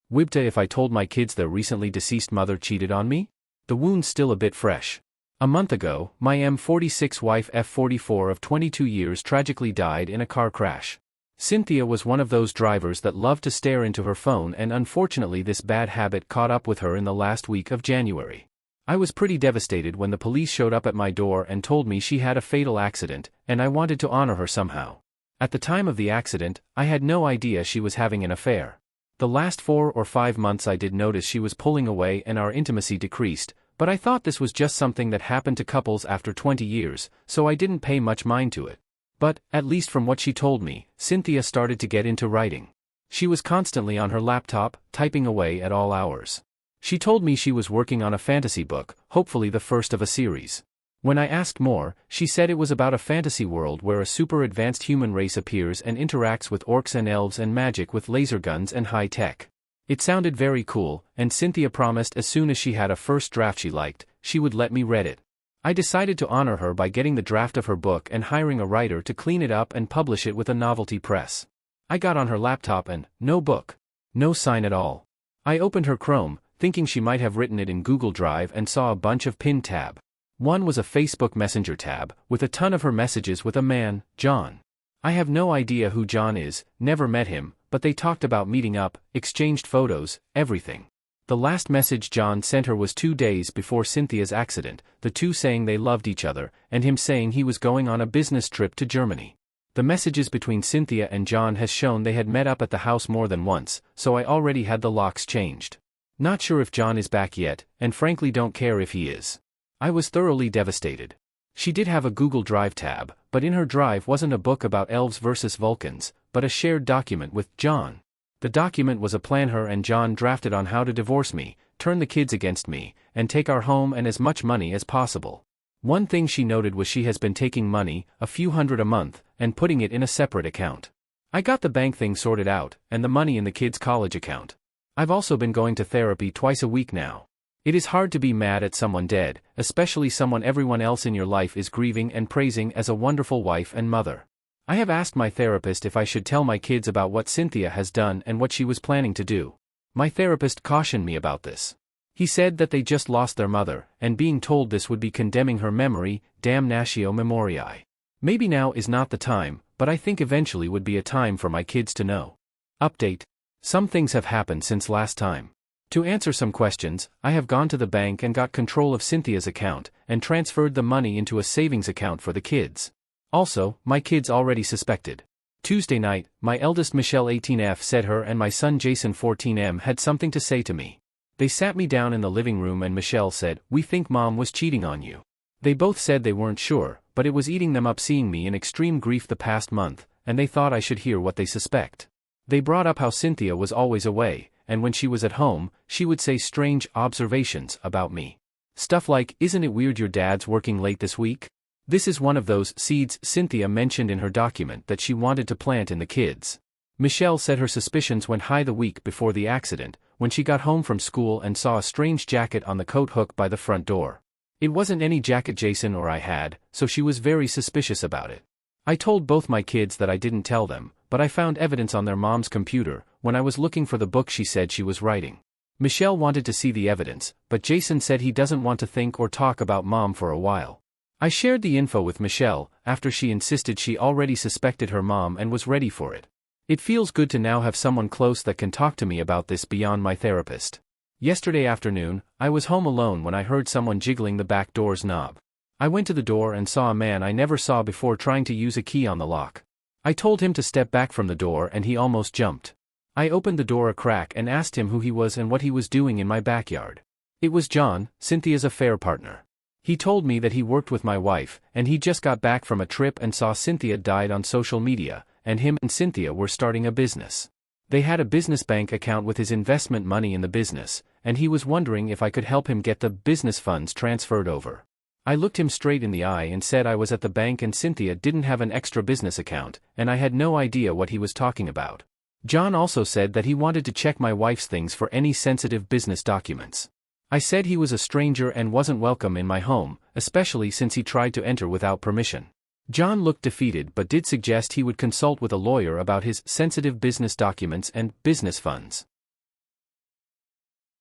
WIBTAH if I told my kids their recently deceased mother cheated on me? The wound's still a bit fresh. A month ago, my M46 wife F44 of 22 years tragically died in a car crash. Cynthia was one of those drivers that loved to stare into her phone, and unfortunately this bad habit caught up with her in the last week of January. I was pretty devastated when the police showed up at my door and told me she had a fatal accident, and I wanted to honor her somehow. At the time of the accident, I had no idea she was having an affair. The last 4 or 5 months I did notice she was pulling away and our intimacy decreased, but I thought this was just something that happened to couples after 20 years, so I didn't pay much mind to it. But, at least from what she told me, Cynthia started to get into writing. She was constantly on her laptop, typing away at all hours. She told me she was working on a fantasy book, hopefully the first of a series. When I asked more, she said it was about a fantasy world where a super advanced human race appears and interacts with orcs and elves and magic with laser guns and high tech. It sounded very cool, and Cynthia promised as soon as she had a first draft she liked, she would let me read it. I decided to honor her by getting the draft of her book and hiring a writer to clean it up and publish it with a novelty press. I got on her laptop and, no book. No sign at all. I opened her Chrome, thinking she might have written it in Google Drive, and saw a bunch of pinned tabs. One was a Facebook Messenger tab, with a ton of her messages with a man, John. I have no idea who John is, never met him, but they talked about meeting up, exchanged photos, everything. The last message John sent her was 2 days before Cynthia's accident, the two saying they loved each other, and him saying he was going on a business trip to Germany. The messages between Cynthia and John has shown they had met up at the house more than once, so I already had the locks changed. Not sure if John is back yet, and frankly don't care if he is. I was thoroughly devastated. She did have a Google Drive tab, but in her drive wasn't a book about elves versus Vulcans, but a shared document with John. The document was a plan her and John drafted on how to divorce me, turn the kids against me, and take our home and as much money as possible. One thing she noted was she has been taking money, a few hundred a month, and putting it in a separate account. I got the bank thing sorted out, and the money in the kids' college account. I've also been going to therapy twice a week now. It is hard to be mad at someone dead, especially someone everyone else in your life is grieving and praising as a wonderful wife and mother. I have asked my therapist if I should tell my kids about what Cynthia has done and what she was planning to do. My therapist cautioned me about this. He said that they just lost their mother, and being told this would be condemning her memory, damnatio memoriae. Maybe now is not the time, but I think eventually would be a time for my kids to know. Update. Some things have happened since last time. To answer some questions, I have gone to the bank and got control of Cynthia's account, and transferred the money into a savings account for the kids. Also, my kids already suspected. Tuesday night, my eldest Michelle 18F said her and my son Jason 14M had something to say to me. They sat me down in the living room and Michelle said, "We think Mom was cheating on you." They both said they weren't sure, but it was eating them up seeing me in extreme grief the past month, and they thought I should hear what they suspect. They brought up how Cynthia was always away, and when she was at home, she would say strange observations about me. Stuff like, "Isn't it weird your dad's working late this week?" This is one of those seeds Cynthia mentioned in her document that she wanted to plant in the kids. Michelle said her suspicions went high the week before the accident, when she got home from school and saw a strange jacket on the coat hook by the front door. It wasn't any jacket Jason or I had, so she was very suspicious about it. I told both my kids that I didn't tell them, but I found evidence on their mom's computer when I was looking for the book she said she was writing. Michelle wanted to see the evidence, but Jason said he doesn't want to think or talk about Mom for a while. I shared the info with Michelle, after she insisted she already suspected her mom and was ready for it. It feels good to now have someone close that can talk to me about this beyond my therapist. Yesterday afternoon, I was home alone when I heard someone jiggling the back door's knob. I went to the door and saw a man I never saw before trying to use a key on the lock. I told him to step back from the door and he almost jumped. I opened the door a crack and asked him who he was and what he was doing in my backyard. It was John, Cynthia's affair partner. He told me that he worked with my wife, and he just got back from a trip and saw Cynthia died on social media, and him and Cynthia were starting a business. They had a business bank account with his investment money in the business, and he was wondering if I could help him get the business funds transferred over. I looked him straight in the eye and said I was at the bank and Cynthia didn't have an extra business account, and I had no idea what he was talking about. John also said that he wanted to check my wife's things for any sensitive business documents. I said he was a stranger and wasn't welcome in my home, especially since he tried to enter without permission. John looked defeated but did suggest he would consult with a lawyer about his sensitive business documents and business funds.